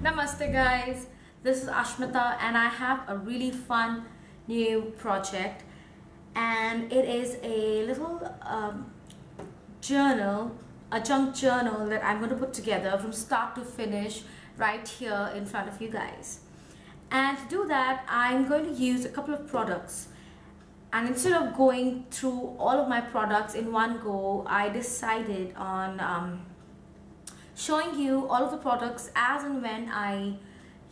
Namaste guys, this is Ashmita and I have a really fun new project, and it is a little journal, a junk journal that I'm going to put together from start to finish right here in front of you guys. And to do that, I'm going to use a couple of products, and instead of going through all of my products in one go, I decided on showing you all of the products as and when I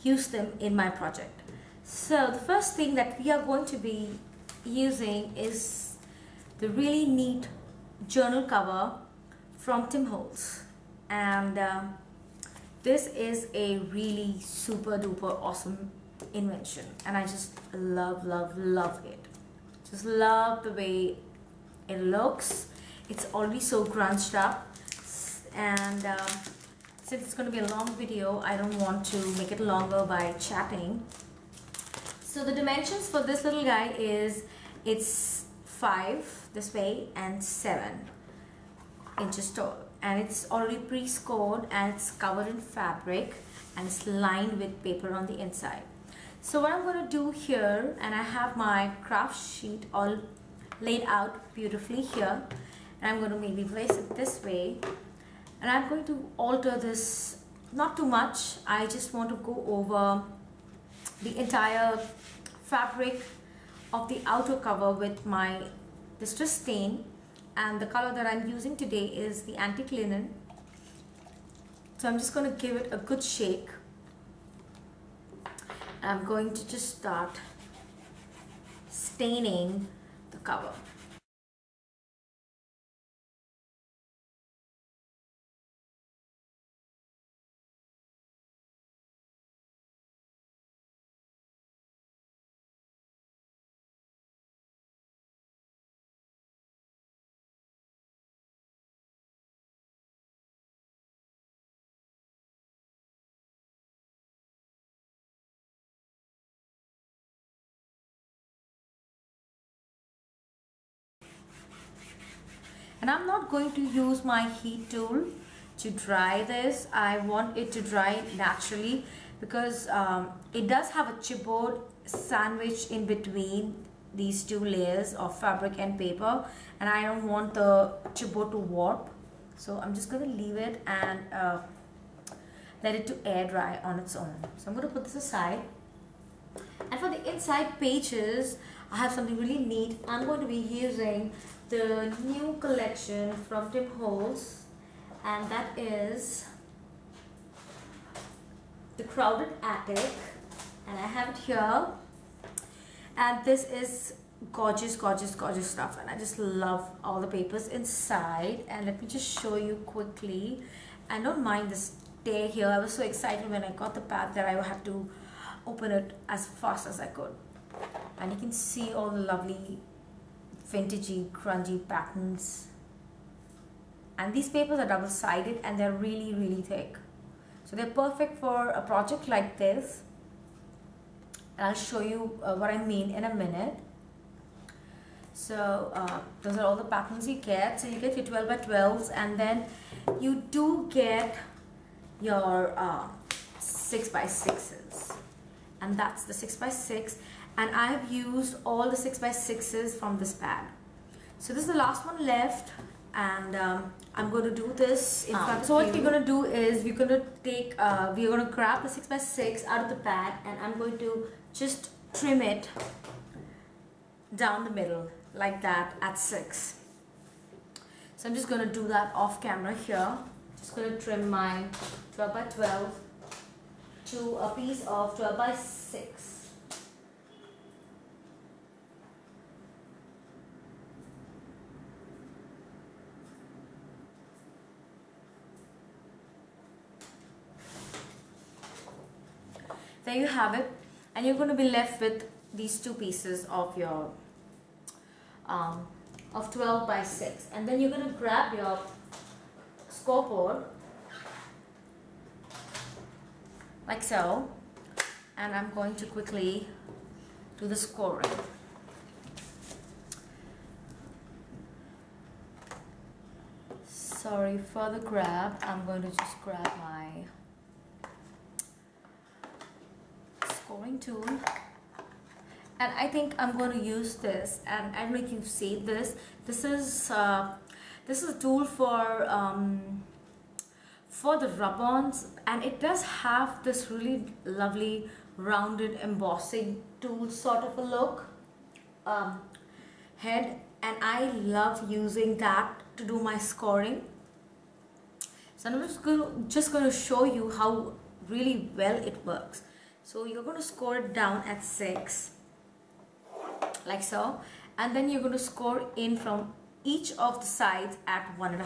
use them in my project. So the first thing that we are going to be using is the really neat journal cover from Holtz, and this is a really super duper awesome invention, and I just love it. Just love the way it looks. It's already so grunged up, and since it's going to be a long video, I don't want to make it longer by chatting. So the dimensions for this little guy is, it's 5 this way and 7 inches tall, and it's already pre-scored, and it's covered in fabric, and it's lined with paper on the inside. So what I'm going to do here, and I have my craft sheet all laid out beautifully here, and I'm going to maybe place it this way. And I'm going to alter this, not too much. I just want to go over the entire fabric of the outer cover with my distress stain, and the color that I'm using today is the antique linen. So I'm just going to give it a good shake. I'm going to just start staining the cover. And I'm not going to use my heat tool to dry this. I want it to dry naturally, because it does have a chipboard sandwich in between these two layers of fabric and paper, and I don't want the chipboard to warp. So I'm just going to leave it and let it to air dry on its own. So I'm going to put this aside. And for the inside pages, I have something really neat. I'm going to be using the new collection from Holtz, and that is the Crowded Attic, and I have it here, and this is gorgeous stuff, and I just love all the papers inside. And let me just show you quickly. I don't mind this tear here. I was so excited when I got the pad that I had to open it as fast as I could, and you can see all the lovely vintagey grungy patterns. And these papers are double-sided, and they're really thick, so they're perfect for a project like this. And I'll show you what I mean in a minute. So those are all the patterns you get. So you get your 12 by 12s, and then you do get your 6 by 6s, and that's the 6 by 6. And I have used all the 6 by 6s from this pad. So this is the last one left, and I'm going to do this in front of so you. What we're going to do is we're going to take, we're going to grab the 6 by 6 out of the pad, and I'm going to just trim it down the middle like that at 6. So I'm just going to do that off camera here. Just going to trim my 12 by 12 to a piece of 12 by 6. There you have it, and you're going to be left with these two pieces of your of 12 by 6, and then you're going to grab your scoreboard like so, and I'm going to quickly do the scoring. Sorry for the grab. I'm going to just grab my scoring tool, and I think I'm going to use this, and I don't know if you've seen this. This is a tool for the rub-ons, and it does have this really lovely rounded embossing tool sort of a look head, and I love using that to do my scoring. So I'm just going to show you how really well it works. So you're going to score it down at 6, like so, and then you're going to score in from each of the sides at 1.5.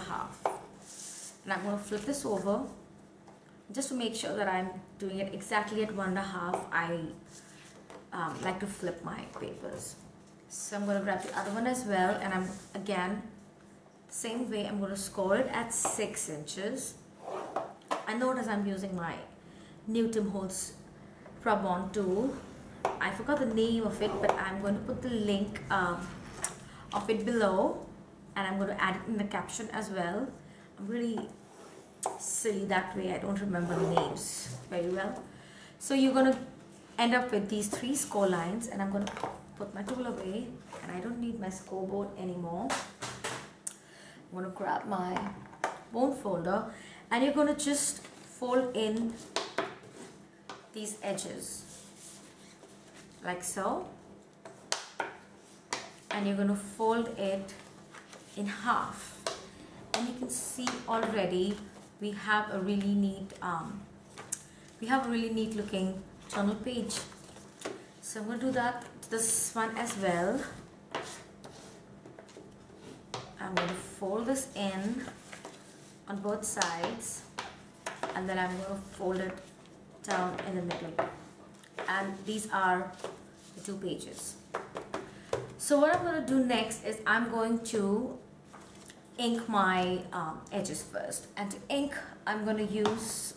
And I'm going to flip this over just to make sure that I'm doing it exactly at 1.5. I like to flip my papers. So I'm going to grab the other one as well, and I'm again same way. I'm going to score it at 6 inches. And notice I'm using my new Tim Holtz rub-on tool. I forgot the name of it, but I'm going to put the link of it below, and I'm going to add it in the caption as well. I'm really silly that way. I don't remember the names very well. So you're going to end up with these 3 score lines, and I'm going to put my tool away, and I don't need my scoreboard anymore. I'm going to grab my bone folder, and you're going to just fold in these edges like so, and you're going to fold it in half, and you can see already we have a really neat looking journal page. So I'm going to do that to this one as well. I'm going to fold this in on both sides, and then I'm going to fold it down in the middle, and these are the 2 pages. So what I'm going to do next is I'm going to ink my edges first, and to ink I'm going to use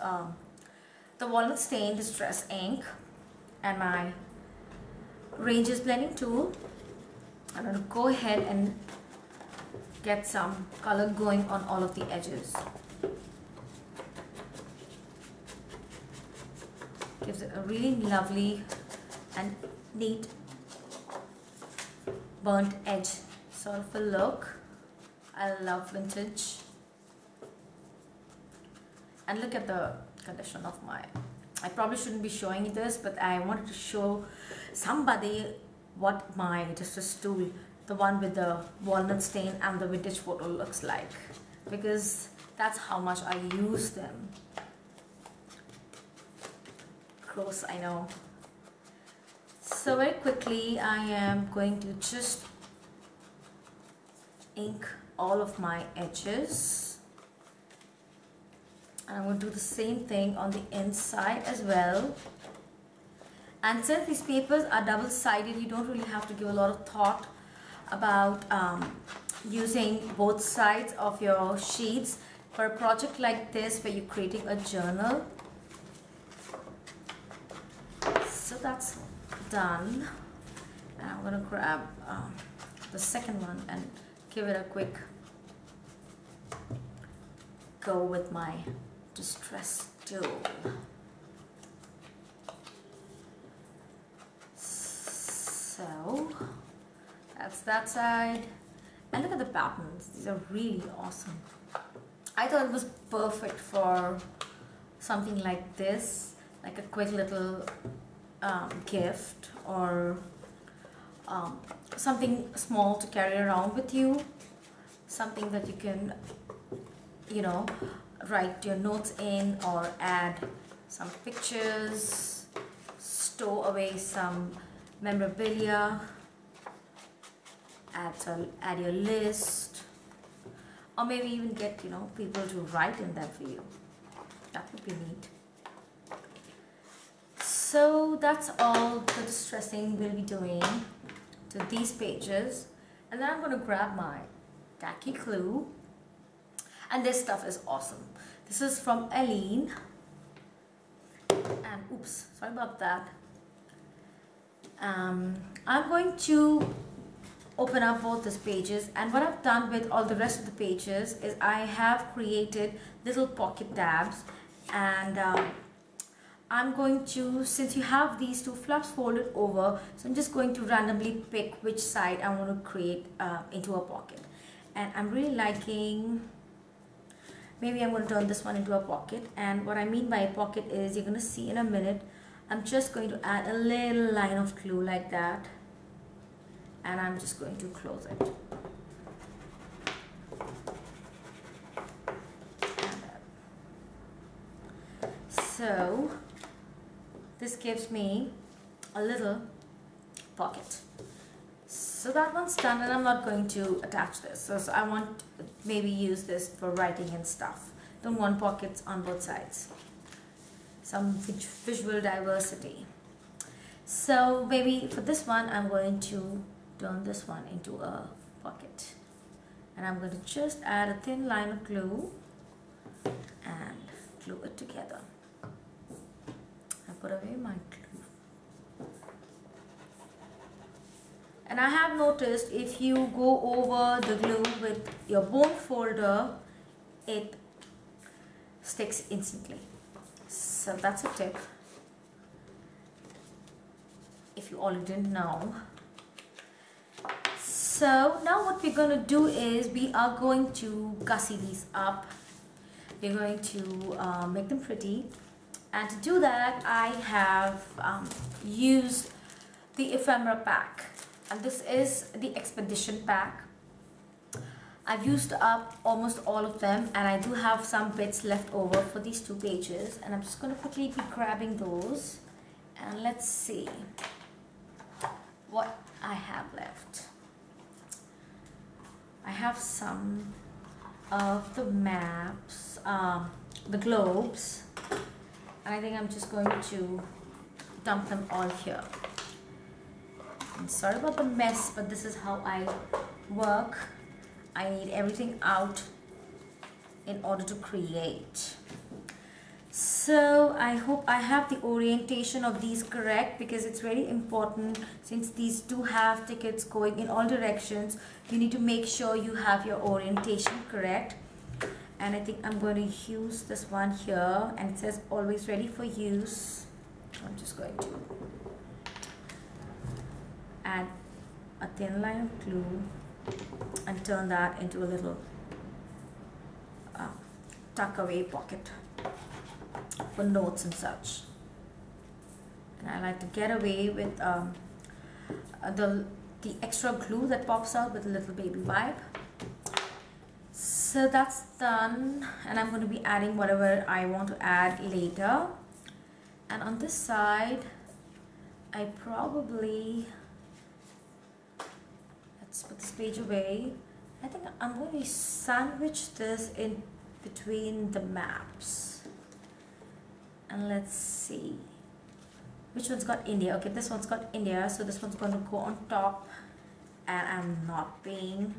the walnut stain distress ink and my Ranges blending tool. I'm going to go ahead and get some color going on all of the edges. Gives it a really lovely and neat burnt edge sort of a look. I love vintage. And look at the condition of my, I probably shouldn't be showing you this, but I wanted to show somebody what my distress tool, the one with the walnut stain and the vintage photo, looks like, because that's how much I use them. Gross, I know. So very quickly I am going to just ink all of my edges, and I'm going to do the same thing on the inside as well. And since these papers are double-sided, you don't really have to give a lot of thought about using both sides of your sheets for a project like this where you're creating a journal. So that's done, and I'm going to grab the second one and give it a quick go with my distress tool. So that's that side, and look at the patterns. These are really awesome. I thought it was perfect for something like this, like a quick little gift, or something small to carry around with you, something that you can, you know, write your notes in, or add some pictures, stow away some memorabilia, add your list, or maybe even get, you know, people to write in that for you. That would be neat. So that's all the distressing we'll be doing to these pages, and then I'm going to grab my tacky glue, and this stuff is awesome. This is from Aline, and oops, sorry about that. I'm going to open up both these pages, and what I've done with all the rest of the pages is I have created little pocket tabs, and I'm going to, since you have these two flaps folded over, so I'm just going to randomly pick which side I want to create into a pocket. And I'm really liking, maybe I'm going to turn this one into a pocket. And what I mean by a pocket is, you're going to see in a minute, I'm just going to add a little line of glue like that, and I'm just going to close it. So this gives me a little pocket. So that one's done, and I'm not going to attach this. So I want to maybe use this for writing and stuff. Don't want pockets on both sides. Some visual diversity. So maybe for this one, I'm going to turn this one into a pocket. And I'm going to just add a thin line of glue and glue it together. Put away my glue. And I have noticed if you go over the glue with your bone folder, it sticks instantly. So that's a tip, if you already didn't know. So now what we're going to do is we are going to gussy these up. We're going to make them pretty. And to do that, I have used the ephemera pack, and this is the expedition pack. I've used up almost all of them, and I do have some bits left over for these two pages, and I'm just going to quickly be grabbing those, and let's see what I have left. I have some of the maps, the globes. I think I'm just going to dump them all here. I'm sorry about the mess, but this is how I work. I need everything out in order to create. So I hope I have the orientation of these correct, because it's very important, since these do have tickets going in all directions. You need to make sure you have your orientation correct. And I think I'm going to use this one here, and it says always ready for use. I'm just going to add a thin line of glue and turn that into a little tuck away pocket for notes and such. And I like to get away with the extra glue that pops out with a little baby wipe. So that's done, and I'm going to be adding whatever I want to add later. And on this side, I probably, let's put this page away. I think I'm going to sandwich this in between the maps. And let's see, which one's got India? Okay, this one's got India, so this one's going to go on top. And I'm not being,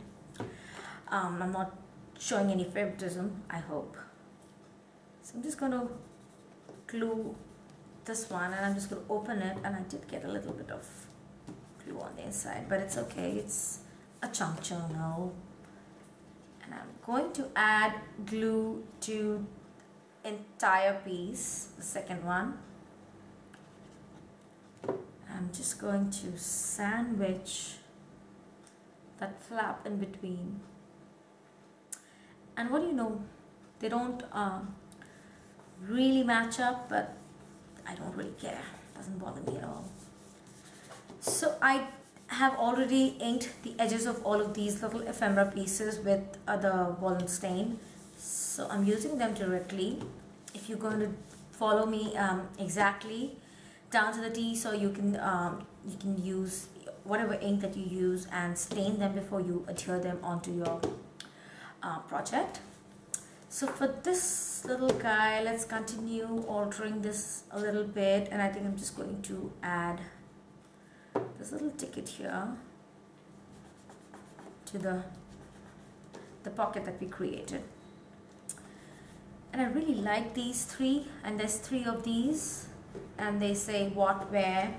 I'm not showing any favoritism, I hope. So I'm just going to glue this one, and I'm just going to open it, and I did get a little bit of glue on the inside, but it's okay, it's a chunk now. And I'm going to add glue to entire piece, the second one. I'm just going to sandwich that flap in between. And what do you know, they don't really match up, but I don't really care, doesn't bother me at all. So I have already inked the edges of all of these little ephemera pieces with the walnut stain, so I'm using them directly. If you're going to follow me exactly down to the T, so you can use whatever ink that you use and stain them before you adhere them onto your project. So for this little guy, let's continue altering this a little bit, and I think I'm just going to add this little ticket here to the pocket that we created. And I really like these three, and there's three of these, and they say what, where,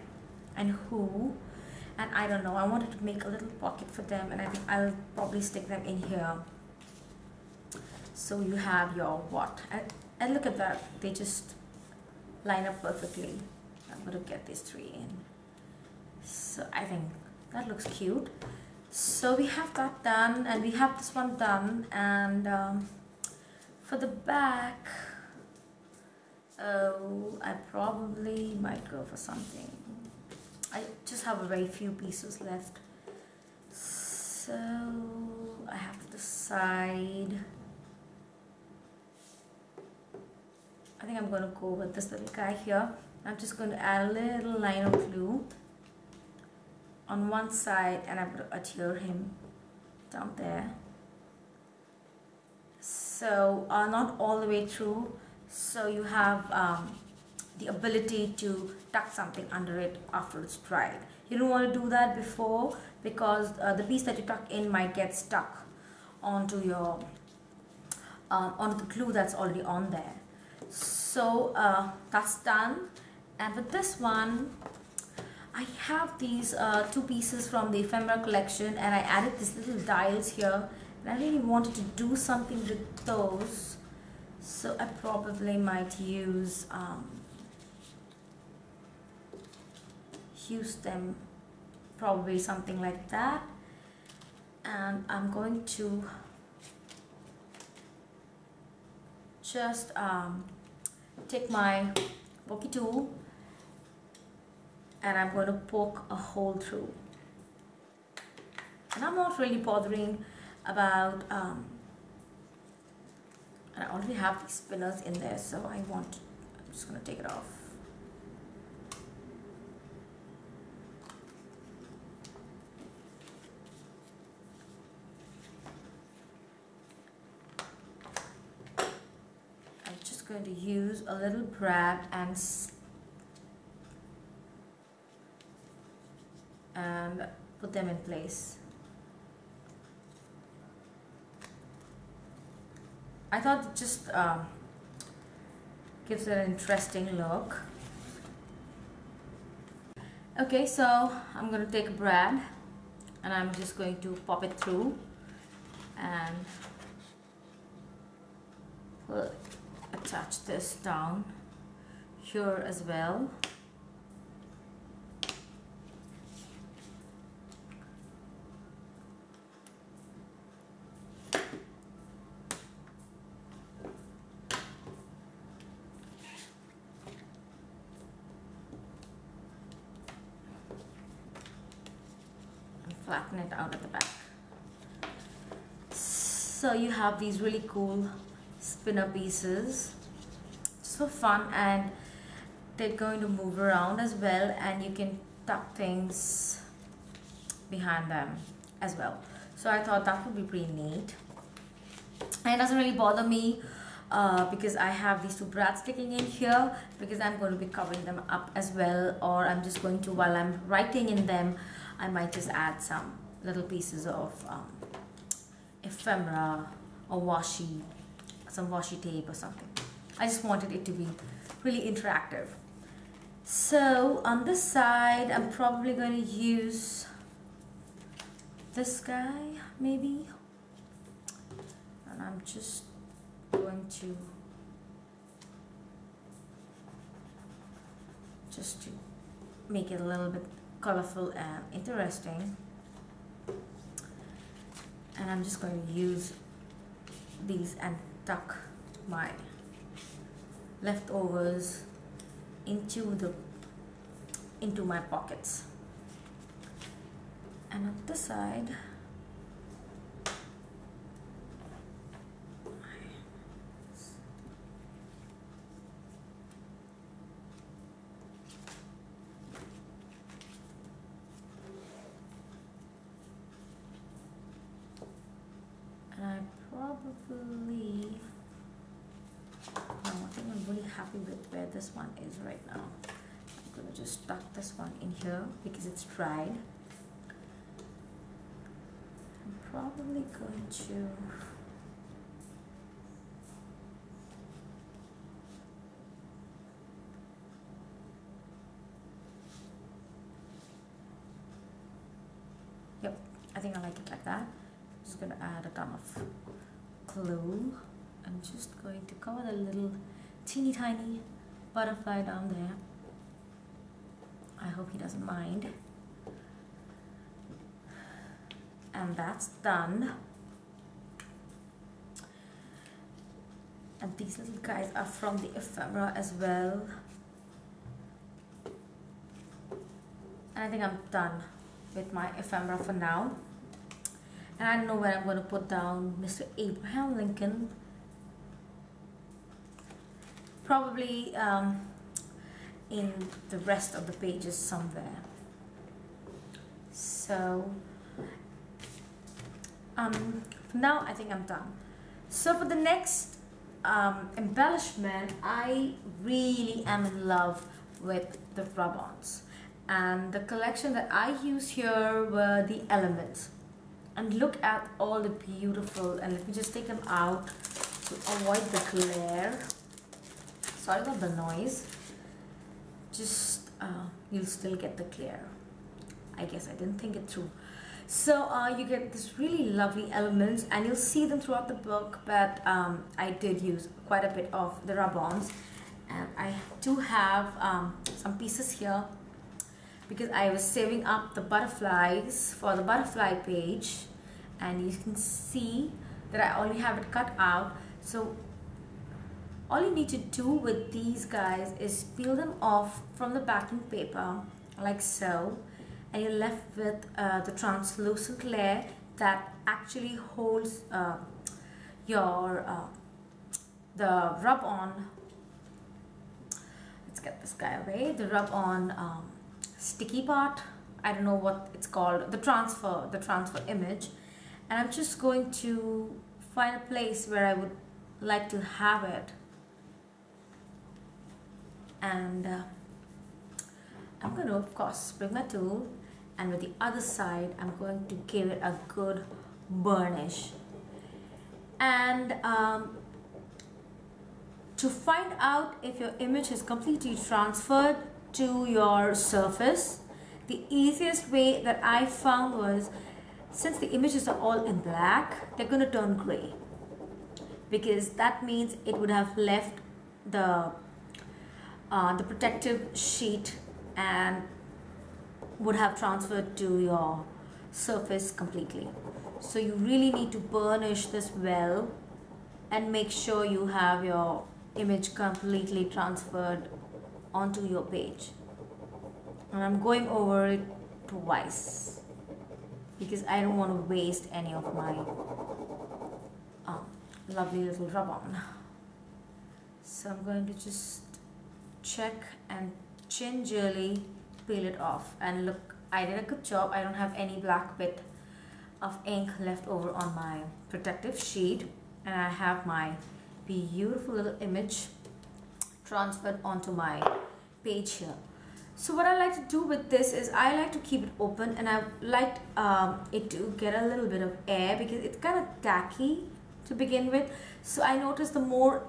and who. and I don't know, I wanted to make a little pocket for them, and I think I'll probably stick them in here. So you have your what, and look at that, they just line up perfectly. I'm going to get these 3 in. So I think that looks cute. So we have that done, and we have this one done, and for the back, oh, I probably might go for something. I just have a very few pieces left, so I have to decide. I think I'm going to go with this little guy here. I'm just going to add a little line of glue on one side, and I'm going to adhere him down there. So not all the way through, so you have the ability to tuck something under it after it's dried. You don't want to do that before, because the piece that you tuck in might get stuck onto your onto the glue that's already on there. So that's done. And with this one, I have these 2 pieces from the ephemera collection, and I added these little dials here, and I really wanted to do something with those, so I probably might use them, probably something like that. And I'm going to just take my pokey tool, and I'm going to poke a hole through. And I'm not really bothering about, I already have these spinners in there, so I'm just going to take it off. I'm just going to use a little brad and put them in place. I thought it just gives it an interesting look. Okay, so I'm going to take a brad, and I'm just going to pop it through, and we'll attach this down here as well. Flatten it out at the back. So you have these really cool spinner pieces, just for fun, and they're going to move around as well, and you can tuck things behind them as well. So I thought that would be pretty neat, and it doesn't really bother me because I have these 2 brads sticking in here, because I'm going to be covering them up as well, or I'm just going to, while I'm writing in them, I might just add some little pieces of ephemera or washi, some washi tape or something. I just wanted it to be really interactive. So on this side, I'm probably going to use this guy maybe, and I'm just going to make it a little bit colorful and interesting, and I'm just going to use these and tuck my leftovers into my pockets. And on this side, I think I'm really happy with where this one is right now. I'm going to just tuck this one in here because it's dried. I'm probably going to Yep, I think I like it like that. Just gonna add a ton of glue. I'm just going to cover the little teeny tiny butterfly down there. I hope he doesn't mind. And that's done. And these little guys are from the ephemera as well. And I think I'm done with my ephemera for now. And I don't know where I'm going to put down Mr. Abraham Lincoln. Probably in the rest of the pages somewhere. So for now I think I'm done. So for the next embellishment, I really am in love with the rub-ons, and the collection that I used here were the elements. And look at all the beautiful, and let me just take them out to avoid the glare. Sorry about the noise. Just you'll still get the glare. I guess I didn't think it through. So you get this really lovely elements, and you'll see them throughout the book, but I did use quite a bit of the rub-ons, and I do have some pieces here because I was saving up the butterflies for the butterfly page, and you can see that I only have it cut out. So all you need to do with these guys is peel them off from the backing paper like so, and you're left with the translucent layer that actually holds your the rub-on. Let's get this guy away. The rub-on sticky part. I don't know what it's called. The transfer image. And I'm just going to find a place where I would like to have it. And I'm going to, of course, bring my tool, and with the other side I'm going to give it a good burnish. And to find out if your image is completely transferred to your surface, the easiest way that I found was, since the images are all in black, they're going to turn gray, because that means it would have left the protective sheet and would have transferred to your surface completely. So you really need to burnish this well and make sure you have your image completely transferred onto your page. And I'm going over it twice because I don't want to waste any of my lovely little rub-on. So I'm going to just check and gingerly peel it off, and look, I did a good job. I don't have any black bit of ink left over on my protective sheet, and I have my beautiful little image transferred onto my page here. So what I like to do with this is I like to keep it open, and I like it to get a little bit of air because it's kind of tacky to begin with. So I notice the more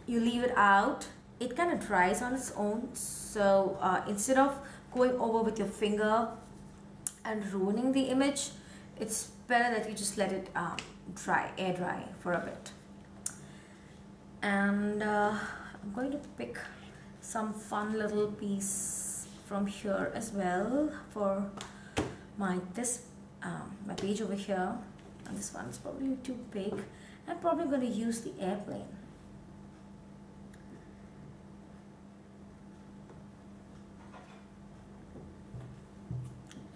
you leave it out, it kind of dries on its own. So instead of going over with your finger and ruining the image, it's better that you just let it air dry for a bit. And I'm going to pick some fun little piece from here as well for my page over here. And this one is probably too big. I'm probably going to use the airplane.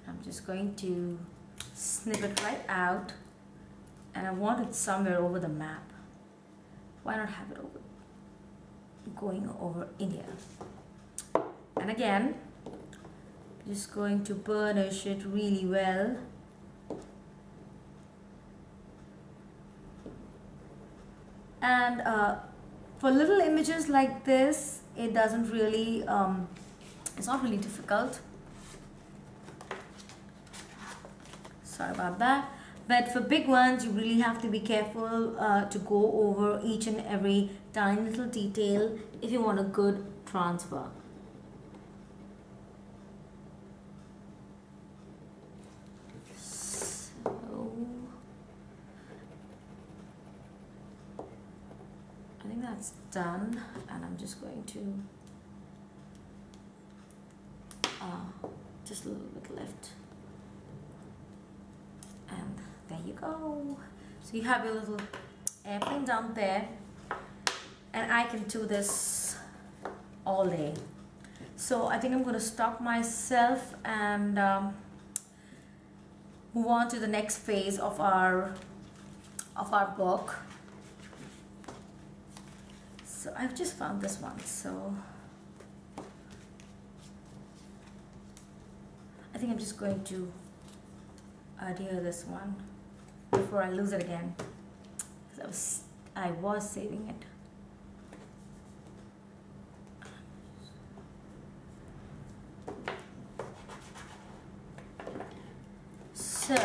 I'm just going to snip it right out, and I want it somewhere over the map. Why not have it going over India? And again, just going to burnish it really well. And for little images like this, it doesn't really it's not really difficult. Sorry about that. But for big ones, you really have to be careful to go over each and every tiny little detail if you want a good transfer. I think that's done, and I'm just going to just a little bit left, and there you go. So you have your little airplane down there, and I can do this all day. So I think I'm going to stop myself and move on to the next phase of our book. So I've just found this one, so I think I'm just going to adhere this one before I lose it again, because I was saving it. So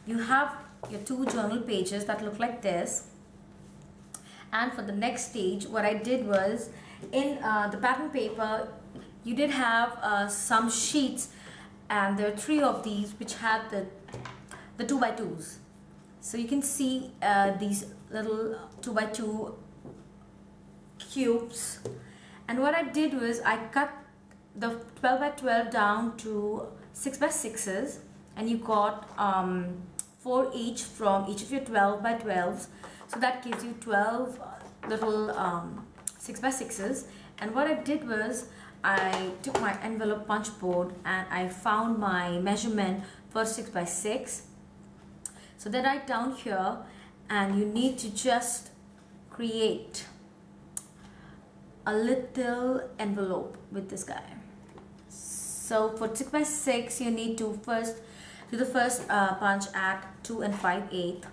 you have your 2 journal pages that look like this, and for the next stage what I did was, in the pattern paper you did have some sheets, and there are 3 of these which had the 2x2s. So you can see these little 2x2 cubes, and what I did was I cut the 12x12 down to 6x6s, and you got 4 each from each of your 12x12s, so that gives you 12 little 6x6s. And what I did was I took my envelope punch board and I found my measurement for 6x6. So then write down here, and you need to just create a little envelope with this guy. So for 6x6 you need to first do the first punch at 2 and 5/8.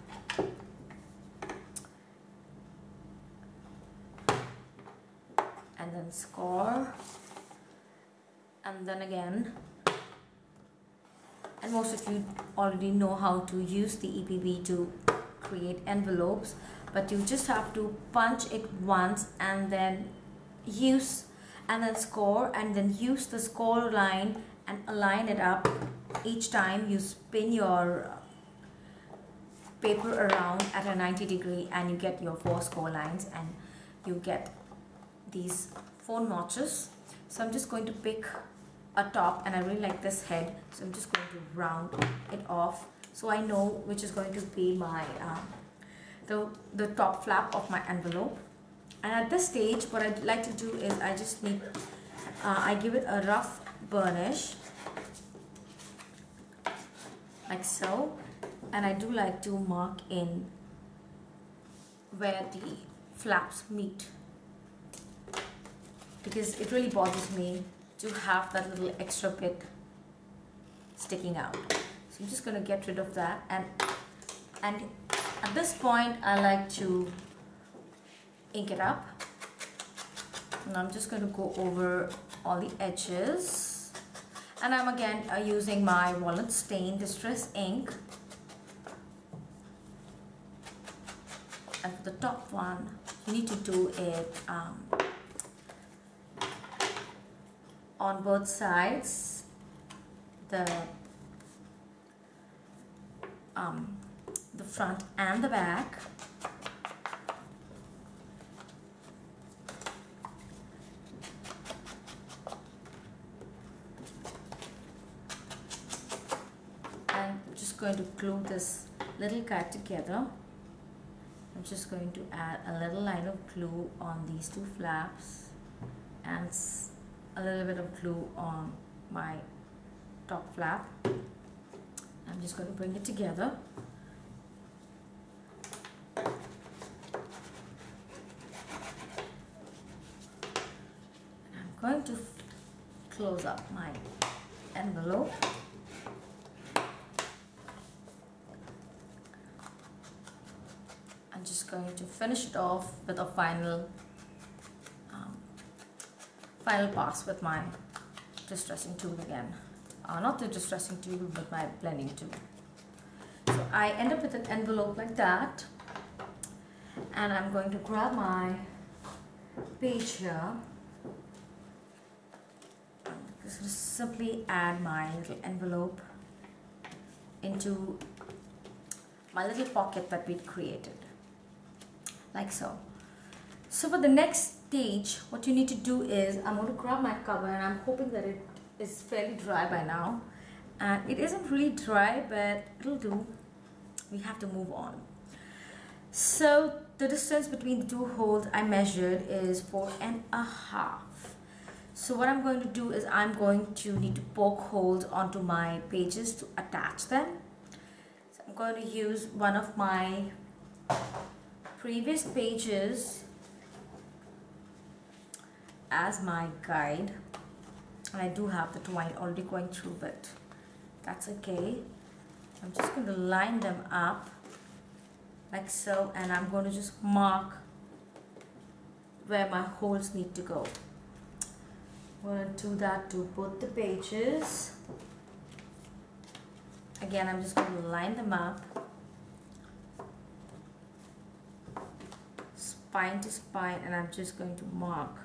And then score, and then again. And most of you already know how to use the EPB to create envelopes, but you just have to punch it once and then score, and then use the score line and align it up. Each time you spin your paper around at a 90-degree, and you get your 4 score lines, and you get these 4 notches. So I'm just going to pick a top, and I really like this head, so I'm just going to round it off so I know which is going to be my the top flap of my envelope. And at this stage what I'd like to do is I just need I give it a rough burnish like so, and I do like to mark in where the flaps meet, because it really bothers me to have that little extra bit sticking out. So I'm just going to get rid of that, and at this point I like to ink it up, and I'm just going to go over all the edges, and I'm again using my walnut stain distress ink. And for the top one you need to do it on both sides, the front and the back. I'm just going to glue this little guy together. I'm just going to add a little line of glue on these 2 flaps and a little bit of glue on my top flap. I'm just going to bring it together. I'm going to close up my envelope. I'm just going to finish it off with a final pass with my distressing tool again. Not the distressing tool, but my blending tool. So I end up with an envelope like that, and I'm going to grab my page here. I'm just going to simply add my little envelope into my little pocket that we'd created, like so. So for the next stage, what you need to do is, I'm going to grab my cover, and I'm hoping that it is fairly dry by now. And it isn't really dry, but it'll do. We have to move on. So the distance between the two holes I measured is 4.5. So what I'm going to do is, I'm going to need to poke holes onto my pages to attach them. So I'm going to use one of my previous pages as my guide, and I do have the twine already going through, but that's okay. I'm just going to line them up like so, and I'm going to just mark where my holes need to go. I'm going to do that to both the pages. Again, I'm just going to line them up, spine to spine, and I'm just going to mark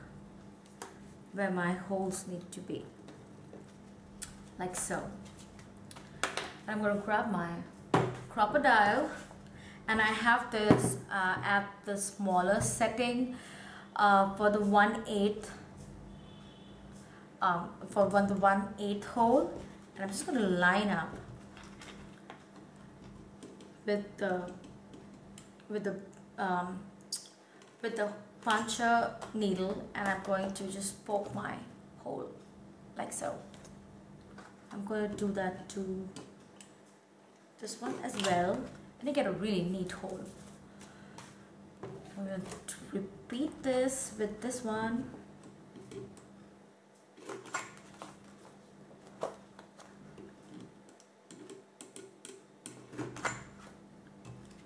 where my holes need to be, like so. I'm going to grab my crocodile, and I have this at the smaller setting for the 1/8 for the 1/8 hole, and I'm just going to line up with the puncher needle, and I'm going to just poke my hole like so. I'm going to do that to this one as well, and you get a really neat hole. I'm going to repeat this with this one.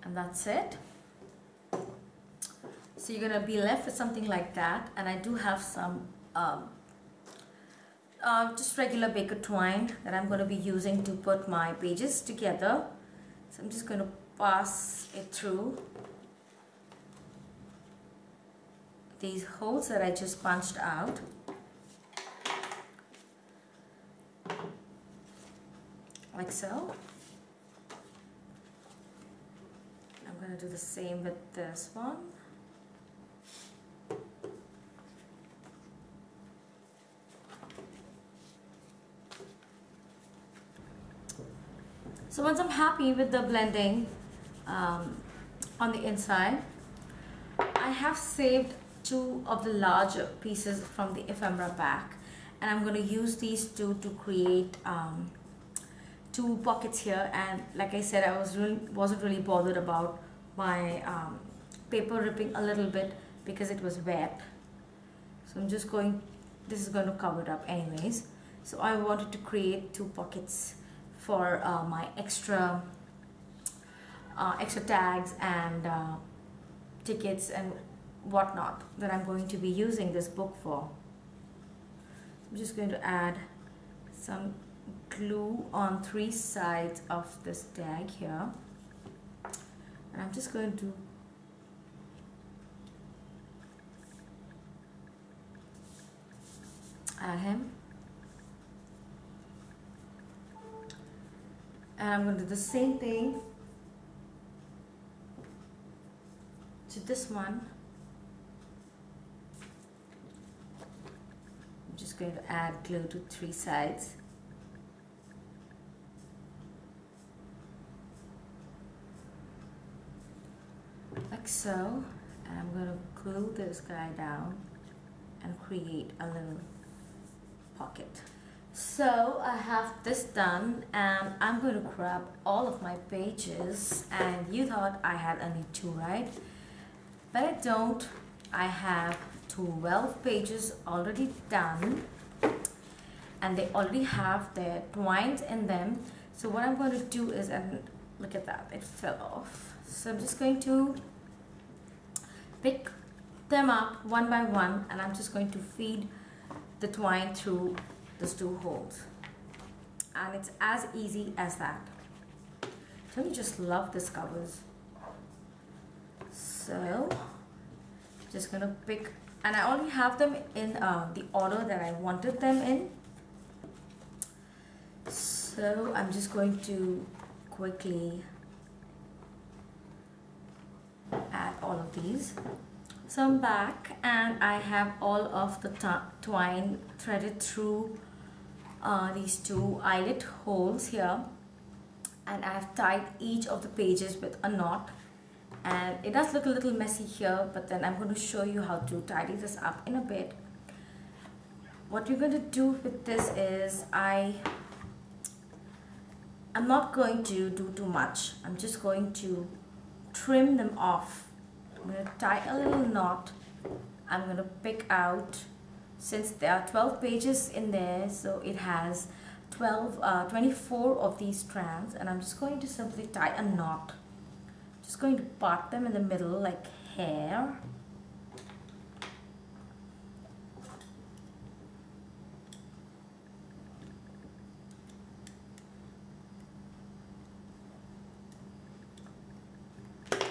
And that's it. So you're going to be left with something like that, and I do have some just regular baker twine that I'm going to be using to put my pages together. So I'm just going to pass it through these holes that I just punched out. Like so. I'm going to do the same with this one. So once I'm happy with the blending on the inside, I have saved 2 of the larger pieces from the ephemera pack, and I'm going to use these 2 to create 2 pockets here. And like I said, I wasn't really bothered about my paper ripping a little bit because it was wet. So I'm just going, this is going to cover it up anyways. So I wanted to create 2 pockets for my extra tags and tickets and whatnot that I'm going to be using this book for. I'm just going to add some glue on 3 sides of this tag here, and I'm just going to add him. And I'm going to do the same thing to this one. I'm just going to add glue to 3 sides. Like so. And I'm going to glue this guy down and create a little pocket. So I have this done, and I'm going to grab all of my pages, and you thought I had only 2, right? But I don't. I have 12 pages already done, and they already have their twines in them. So what I'm going to do is, and look at that, it fell off. So I'm just going to pick them up one by one, and I'm just going to feed the twine through these 2 holes, and it's as easy as that. Don't you just love these covers? So just gonna pick, and I already have them in the order that I wanted them in. So I'm just going to quickly add all of these. So I'm back and I have all of the twine threaded through these two eyelet holes here, and I've tied each of the pages with a knot, and it does look a little messy here, but then I'm going to show you how to tidy this up in a bit. What we're going to do with this is I'm not going to do too much. I'm just going to trim them off. I'm going to tie a little knot. I'm going to pick out, since there are 12 pages in there, so it has 24 of these strands, and I'm just going to simply tie a knot. Just going to part them in the middle like hair.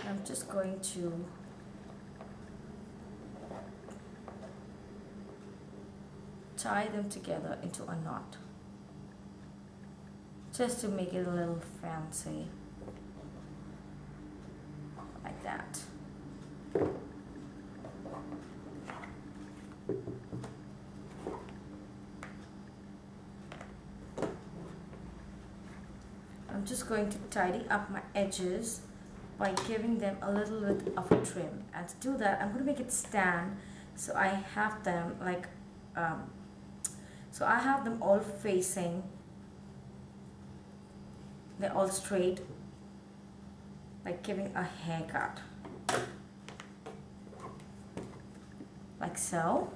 I'm just going to tie them together into a knot, just to make it a little fancy, like that. I'm just going to tidy up my edges by giving them a little bit of a trim, and to do that I'm going to make it stand, so I have them like I have them all facing, they're all straight, like giving a haircut, like so.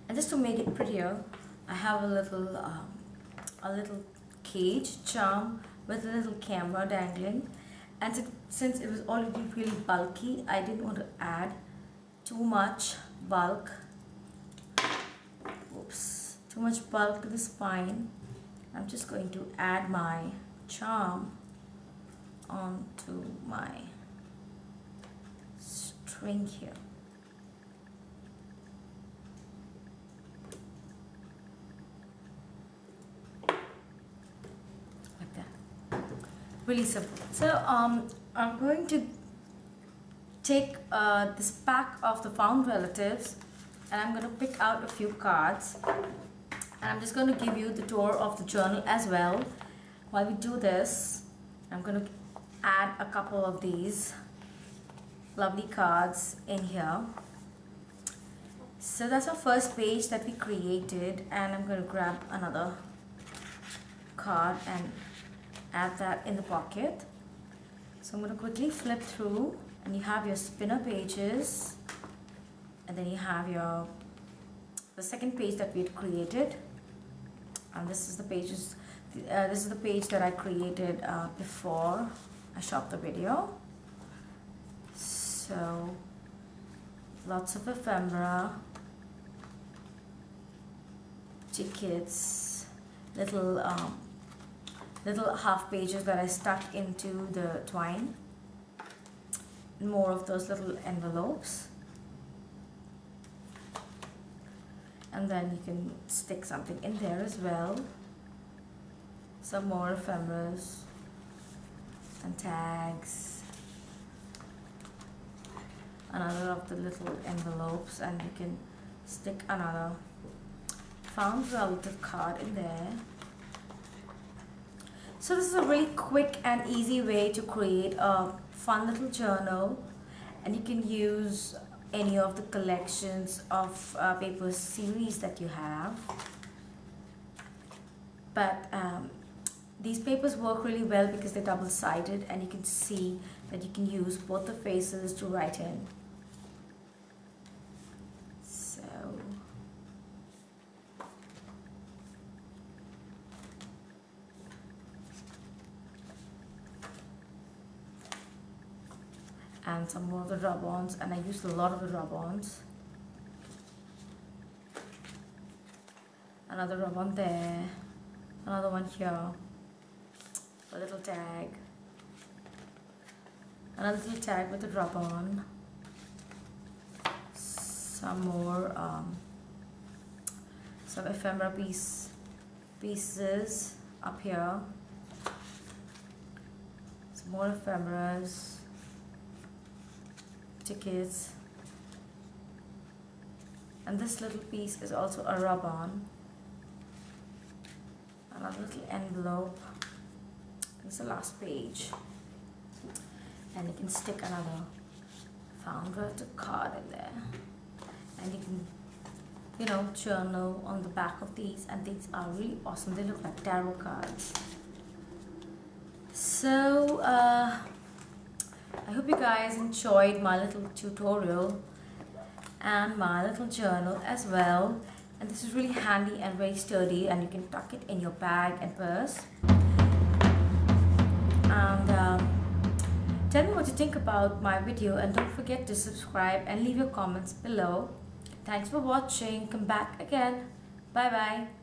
And just to make it prettier, I have a little cage charm with a little camera dangling, and since it was already really bulky, I didn't want to add too much bulk. Too much bulk to the spine. I'm just going to add my charm onto my string here. Like that. Really simple. So I'm going to take this pack of the found relatives, and I'm going to pick out a few cards, and I'm just going to give you the tour of the journal as well. While we do this, I'm going to add a couple of these lovely cards in here. So that's our first page that we created, and I'm going to grab another card and add that in the pocket. So I'm going to quickly flip through, and you have your spinner pages, and then you have the second page that we had created, and this is the pages. This is the page that I created before I shot the video. So lots of ephemera, tickets, little half pages that I stuck into the twine, more of those little envelopes. And then you can stick something in there as well. Some more ephemeras and tags. Another of the little envelopes, and you can stick another found relative card in there. So this is a really quick and easy way to create a fun little journal, and you can use any of the collections of paper series that you have. But these papers work really well because they're double-sided, and you can see that you can use both the faces to write in. So and some more of the rub-ons, and I used a lot of the rub-ons. Another rub-on there, another one here, a little tag, another little tag with the rub-on, some more some ephemera pieces up here, some more ephemeras, tickets, And this little piece is also a rub-on. Another little envelope. It's the last page. And you can stick another found relative card in there. And you can, you know, journal on the back of these. And these are really awesome. They look like tarot cards. So, I hope you guys enjoyed my little tutorial and my little journal as well. And this is really handy and very sturdy, and you can tuck it in your bag and purse. And tell me what you think about my video, and don't forget to subscribe and leave your comments below. Thanks for watching. Come back again. Bye bye.